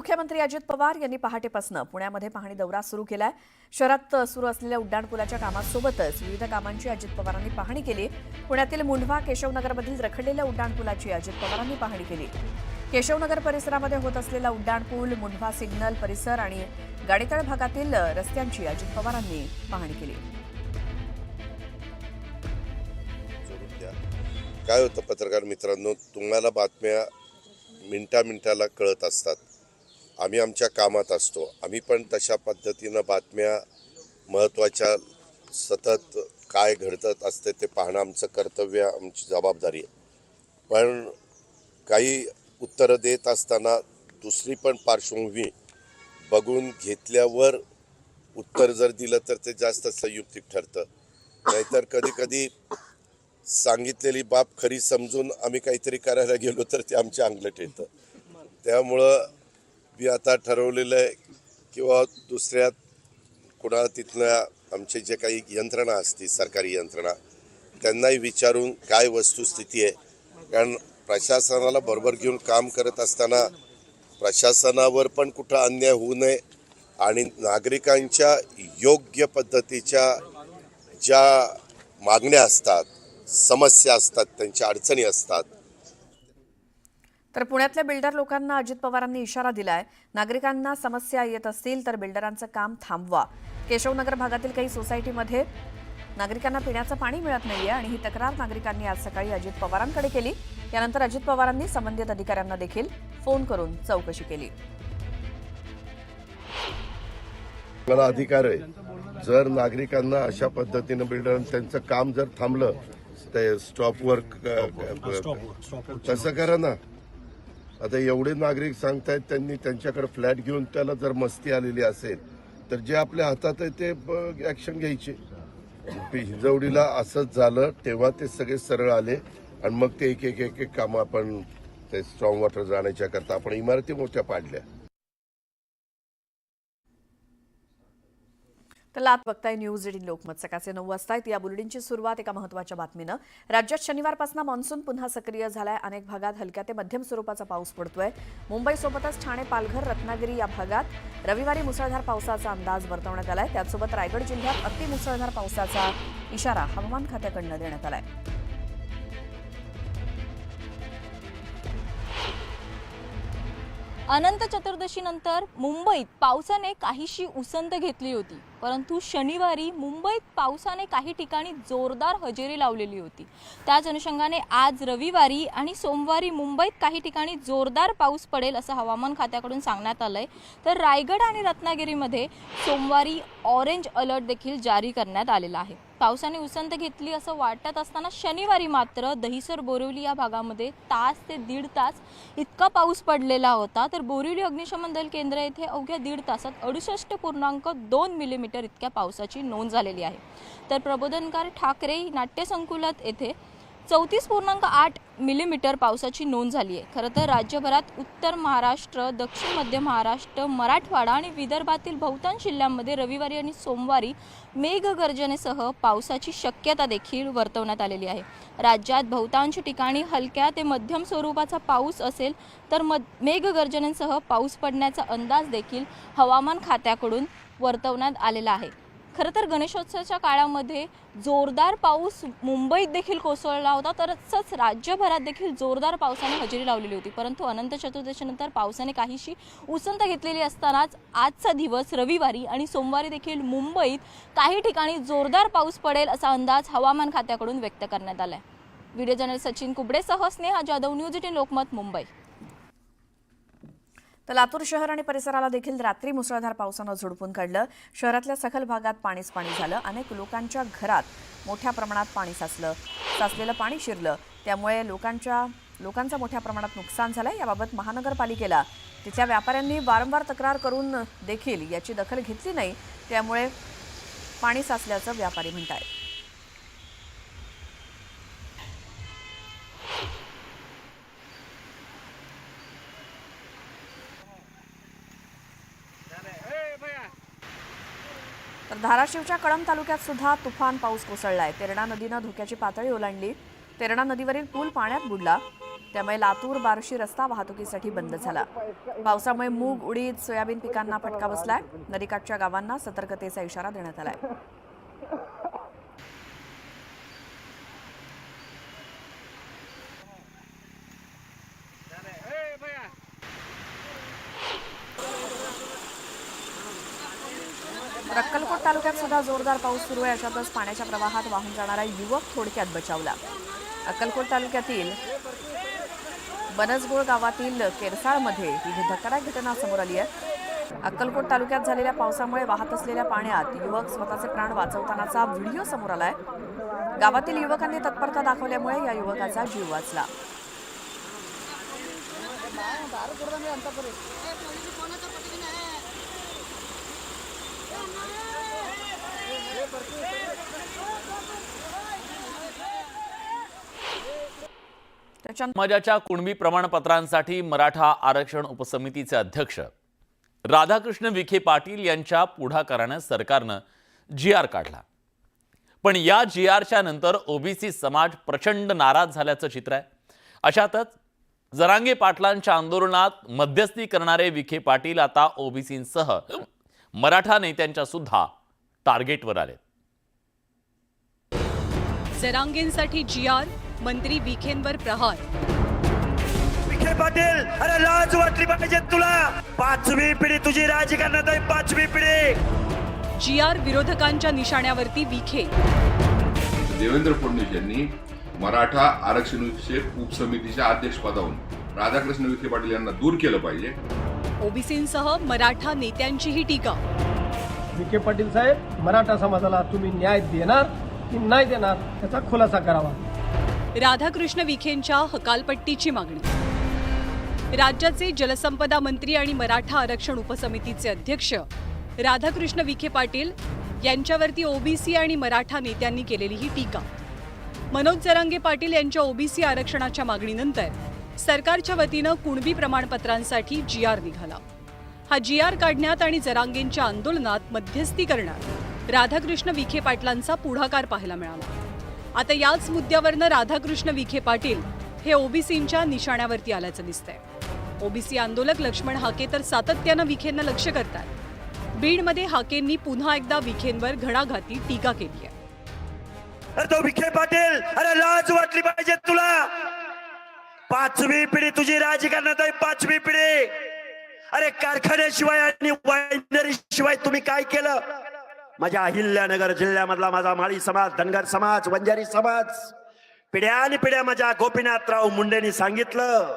उपमुख्यमंत्री अजित पवार यांनी पहाटेपासून पुण्यामध्ये पाहणी दौरा सुरू केलाय। शहरात सुरू असलेल्या उड्डाणपुलाच्या कामासोबतच विविध कामांची अजित पवारांनी पाहणी केली। पुण्यातील मुंढवा केशवनगरमधील रखडलेल्या उड्डाणपुलाची अजित पवारांनी पाहणी केली। केशवनगर परिसरामध्ये होत असलेला उड्डाणपूल, मुंढवा सिग्नल परिसर आणि गाडीतळ भागातील रस्त्यांची अजित पवारांनी पाहणी केली। काय होतं पत्रकार मित्रांनो, तुम्हाला बातम्या मिनिटाला कळत असतात। आम्ही आमच्या कामात असतो, आम्ही पण तशा पद्धतीनं बातम्या महत्त्वाच्या सतत काय घडत असते ते पाहणं आमचं कर्तव्य, आमची जबाबदारी आहे। पण काही उत्तरं देत असताना दुसरी पण पार्श्वभूमी बघून घेतल्यावर उत्तर जर दिलं तर ते जास्त संयुक्तिक ठरतं। नाहीतर कधी कधी सांगितलेली बाब खरी समजून आम्ही काहीतरी करायला गेलो तर ते आमच्या अंगलट येतं। त्यामुळं मी आता ठरवलेलं आहे किंवा दुसऱ्या कुणा तिथल्या आमचे जे काही यंत्रणा असतील, सरकारी यंत्रणा, त्यांनाही विचारून काय वस्तुस्थिती आहे। कारण प्रशासनाला बरोबर घेऊन काम करत असताना प्रशासनावर पण कुठं अन्याय होऊ नये आणि नागरिकांच्या योग्य पद्धतीच्या ज्या मागण्या असतात, समस्या असतात, त्यांच्या अडचणी असतात। तर पुण्यातल्या बिल्डर लोकांना अजित पवारांनी इशारा दिलाय। नागरिकांना समस्या येत असतील तर बिल्डरांचं काम थांबवा। केशवनगर भागातील काही सोसायटीमध्ये नागरिकांना पिण्याचं पाणी मिळत नाहीये आणि ही तक्रार नागरिकांनी आज सकाळी अजित पवारांकडे केली। यानंतर अजित पवारांनी संबंधित अधिकाऱ्यांना देखील फोन करून चौकशी केली। मला अधिकार आहे, जर नागरिकांना अशा पद्धतीनं बिल्डरांचं त्यांचं काम जर थांबलं ते स्टॉपवर तसं करा ना। आता एवढे नागरिक सांगतायत, त्यांनी त्यांच्याकडे फ्लॅट घेऊन त्याला जर मस्ती आलेली असेल तर जे आपल्या हातात आहे ते ऍक्शन घ्यायची। हिंजवडीला असंच झालं, तेव्हा ते सगळे सरळ आले आणि मग ते एक एक एक एक कामं आपण ते स्ट्रॉंग वॉटर जाण्याच्या करता आपण इमारती मोठ्या पाडल्या। तर लात बघताय न्यूज 18 लोकमत। सकाळचे 9 वाजता या बुलेटिनची सुरुवात एका महत्त्वाच्या बातमीनं। राज्यात शनिवारपासून मान्सून पुन्हा सक्रिय झालाय। अनेक भागात हलक्या ते मध्यम स्वरूपाचा पाऊस पडतोय। मुंबईसोबतच ठाणे, पालघर, रत्नागिरी या भागात रविवारी मुसळधार पावसाचा अंदाज वर्तवण्यात आलाय। त्यासोबत रायगड जिल्ह्यात अतिमुसळधार पावसाचा इशारा हवामान खात्याकडून देण्यात आलाय। अनंत चतुर्दशीनंतर मुंबईत पावसाने काहीशी उसंत घेतली होती, परंतु शनिवारी मुंबईत पावसाने काही ठिकाणी जोरदार हजेरी लावलेली होती। त्याच अनुषंगाने आज रविवारी आणि सोमवारी मुंबईत काही ठिकाणी जोरदार पाऊस पडेल असं हवामान खात्याकडून सांगण्यात आलंय। तर रायगड आणि रत्नागिरीमध्ये सोमवारी ऑरेंज अलर्ट देखील जारी करण्यात आलेला आहे। पावसाने उसंत घेतली असं वाटत असताना शनिवारी मात्र दहिसर, बोरिवली या भागामध्ये तास ते दीड तास इतका पाऊस पडलेला होता। तर बोरिवली अग्निशमन दल केंद्र येथे अवघ्या दीड तासात 68.2 मिलीमीटर इतक्या पावसाची नोंद झालेली आहे। तर प्रबोधनकार ठाकरे नाट्यसंकुलात येथे 34.8 मिलीमीटर पावसाची नोंद झाली आहे। खरं तर राज्यभरात उत्तर महाराष्ट्र, दक्षिण मध्य महाराष्ट्र, मराठवाडा आणि विदर्भातील बहुतांश जिल्ह्यांमध्ये रविवारी आणि सोमवारी मेघगर्जनेसह पावसाची शक्यता देखील वर्तवण्यात आलेली आहे। राज्यात बहुतांश ठिकाणी हलक्या ते मध्यम स्वरूपाचा पाऊस असेल तर मेघगर्जनेसह पाऊस पडण्याचा अंदाज देखील हवामान खात्याकडून वर्तवण्यात आलेला आहे। खरं तर गणेशोत्सवाच्या काळामध्ये जोरदार पाऊस मुंबईत देखील कोसळला होता, तसंच राज्यभरात देखील जोरदार पावसाने हजेरी लावलेली होती। परंतु अनंत चतुर्दशीनंतर पावसाने काहीशी उसंत घेतलेली असतानाच आजचा दिवस रविवारी आणि सोमवारी देखील मुंबईत काही ठिकाणी जोरदार पाऊस पडेल असा अंदाज हवामान खात्याकडून व्यक्त करण्यात आलाय। व्हिडिओ जर्नलिस्ट सचिन कुबडेसह स्नेहा जाधव, न्यूज 18 लोकमत, मुंबई। तर लातूर शहर आणि परिसराला देखील रात्री मुसळधार पावसानं झोडपून काढलं। शहरातल्या सखल भागात पाणीच पाणी झालं। अनेक लोकांच्या घरात मोठ्या प्रमाणात पाणी साचलेलं पाणी शिरलं। त्यामुळे लोकांचं मोठ्या प्रमाणात नुकसान झालंय। याबाबत महानगरपालिकेला तिथल्या व्यापाऱ्यांनी वारंवार तक्रार करून देखील याची दखल घेतली नाही। त्यामुळे पाणी साचल्याचं व्यापारी म्हणतात। तर धाराशिवच्या कळंब तालुक्यात सुद्धा तुफान पाऊस कोसळलाय। तेरणा नदीनं धोक्याची पातळी ओलांडली। तेरणा नदीवरील पूल पाण्यात बुडला। त्यामुळे लातूर बार्शी रस्ता वाहतुकीसाठी बंद झाला. पावसामुळे मूग, उडीद, सोयाबीन पिकांना फटका बसलाय. नदीकाठच्या गावांना सतर्कतेचा इशारा देण्यात आलाय. अक्कलकोट तालुक्यात सुद्धा जोरदार पाऊस सुरू आहे. अशातच पाण्याच्या प्रवाहात वाहून जाणारा युवक थोडक्यात बचावला. अक्कलकोट तालुक्यातील बनसगोळ गावातील केरसाळमध्ये ही धक्कादायक घटना समोर आली आहे. अक्कलकोट तालुक्यात झालेल्या पावसामुळे वाहत असलेल्या पाण्यात युवक स्वतःचे प्राण वाचवतानाचा व्हिडिओ समोर आलाय. गावातील युवकांनी तत्परता दाखवल्यामुळे या युवकाचा जीव वाचला. समाजाच्या कुणबी प्रमाणपत्रांसाठी मराठा आरक्षण उपसमितीचे अध्यक्ष राधाकृष्ण विखे पाटील यांच्या पुढाकाराने सरकारनं GR काढला. पण या GRच्या नंतर ओबीसी समाज प्रचंड नाराज झाल्याचं चित्र आहे. अशातच जरांगे पाटलांच्या आंदोलनात मध्यस्थी करणारे विखे पाटील आता ओबीसींसह मराठा नेत्यांच्या सुद्धा टार्गेटवर आले. जरांगेंसाठी GR, मंत्री विखेंवर प्रहार. विखे पाटील, अरे लाज वाटली पाहिजे तुला. 5वी पिढी तुझी राजकारणात आहे, 5वी पिढी. GR विरोधकांच्या निशाण्यावरती विखे. देवेंद्र फडणवीस यांनी मराठा आरक्षण विषयक उपसमितीच्या अध्यक्षपदावरून राधाकृष्ण विखे पाटील यांना दूर केलं पाहिजे. ओबीसींसह मराठा नेत्यांचीही टीका. विखे पाटील साहेब, मराठा समाजाला तुम्ही न्याय देणार की नाही देणार याचा खुलासा करावा. राधाकृष्ण विखेंच्या हकालपट्टीची मागणी. राज्याचे जलसंपदा मंत्री आणि मराठा आरक्षण उपसमितीचे अध्यक्ष राधाकृष्ण विखे पाटील यांच्यावरती ओबीसी आणि मराठा नेत्यांनी केलेली ही टीका. मनोज जरांगे पाटील यांच्या ओबीसी आरक्षणाच्या मागणीनंतर सरकारच्या वतीनं कुणबी प्रमाणपत्रांसाठी GR निघाला. हा GR काढण्यात आणि जरांगेंच्या आंदोलनात मध्यस्थी करण्यात राधाकृष्ण विखे पाटलांचा पुढाकार पाहायला मिळाला. आता याच मुद्द्यावरनं राधाकृष्ण विखे पाटील हे ओबीसींच्या निशाण्यावरती आल्याचं दिसतंय. ओबीसी आंदोलक लक्ष्मण हाके तर सातत्यानं विखेंना लक्ष्य करतात. बीडमध्ये हाकेंनी पुन्हा एकदा विखेंवर घणाघाती टीका केली आहे. अरे तो विखे पाटील, अरे लाज वाटली पाहिजे तुला. 5वी पिढी तुझी राजकारणात आहे, 5वी पिढी. अरे कारखान्याशिवाय आणि वायनरी शिवाय तुम्ही काय केलं? माझ्या अहिल्यानगर जिल्ह्यामधला माझा माळी समाज, धनगर समाज, वंजारी समाज पिढ्यानी पिढ्या माझ्या गोपीनाथराव मुंडेंनी सांगितलं,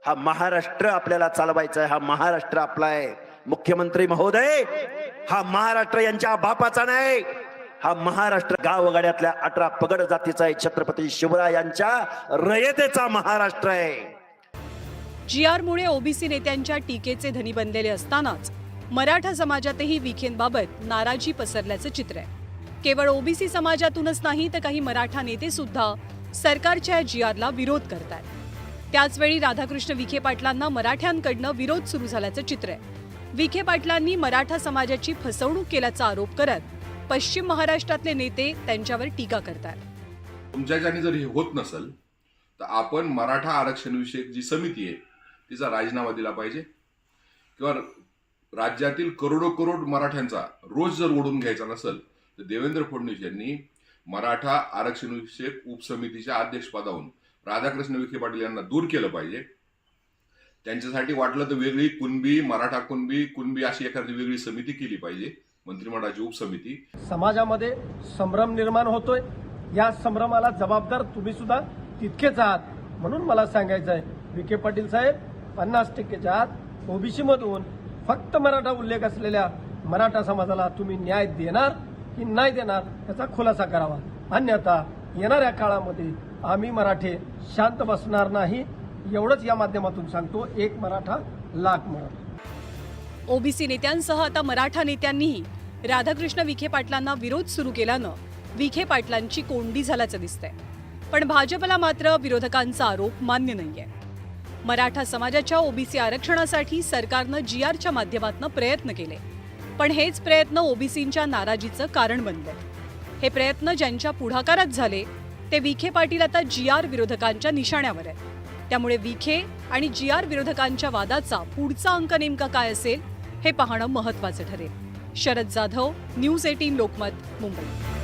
हा महाराष्ट्र आपल्याला चालवायचा आहे, हा महाराष्ट्र आपला आहे. मुख्यमंत्री महोदय, हा महाराष्ट्र यांच्या बापाचा नाही, हा महाराष्ट्र गावगाड्यातल्या 18 पगड जातीचा आहे. छत्रपती शिवरायांच्या रयतेचा महाराष्ट्र आहे. GR मुळे ओबीसी नेत्यांच्या टीकेचे धनी बनलेले असतानाच मराठा समाजातही विखेंबाबत नाराजी पसरल्याचं चित्र आहे. केवळ ओबीसी समाजातूनच नाही तर काही मराठा नेते सुद्धा सरकारच्या GRला विरोध करतात. त्याचवेळी राधाकृष्ण विखे पाटलांना मराठ्यांकडनं विरोध सुरू झाल्याचं चित्र आहे. विखे पाटलांनी मराठा समाजाची फसवणूक केल्याचा आरोप करत पश्चिम महाराष्ट्रातले नेते त्यांच्यावर टीका करतात. तुमच्याच्याने जर हे होत नसेल तर आपण मराठा आरक्षण विषयक जी समिती आहे तिचा राजीनामा दिला पाहिजे, किंवा राज्यातील करोड मराठ्यांचा रोज जर ओढून घ्यायचा नसेल तर देवेंद्र फडणवीस यांनी मराठा आरक्षण विषयक उपसमितीच्या अध्यक्षपदावरून राधाकृष्ण विखे पाटील यांना दूर केलं पाहिजे. त्यांच्यासाठी वाटलं तर वेगळी कुणबी, मराठा कुणबी अशी एखादी वेगळी समिती केली पाहिजे, मंत्रिमंडळाची उपसमिती. समाजामध्ये संभ्रम निर्माण होतोय. या संभ्रमाला जबाबदार तुम्ही सुद्धा तितकेच आहात. म्हणून मला सांगायचं आहे, विखे पाटील साहेब, 50%च्या आत ओबीसी मधून फक्त मराठा उल्लेख असलेल्या मराठा समाजाला तुम्ही न्याय देणार की नाही देणार याचा खुलासा करावा. अन्यथा येणाऱ्या काळामध्ये आम्ही मराठे शांत बसणार नाही. एवढंच या माध्यमातून सांगतो. एक मराठा लाख मराठा. ओबीसी नेत्यांसह आता मराठा नेत्यांनीही राधाकृष्ण विखे पाटलांना विरोध सुरू केल्यानं विखे पाटलांची कोंडी झाल्याचं दिसतंय. पण भाजपला मात्र विरोधकांचा आरोप मान्य नाहीये. मराठा समाजाच्या ओबीसी आरक्षणासाठी सरकारनं GRच्या माध्यमातून प्रयत्न केले, पण हेच प्रयत्न ओबीसींच्या नाराजीचं कारण बनले. हे प्रयत्न ज्यांच्या पुढाकारात झाले ते विखे पाटील आता GR विरोधकांच्या निशाण्यावर आहे. त्यामुळे विखे आणि GR विरोधकांच्या वादाचा पुढचा अंक नेमका काय असेल हे पाहणं महत्त्वाचं ठरेल. शरद जाधव, न्यूज 18 लोकमत, मुंबई.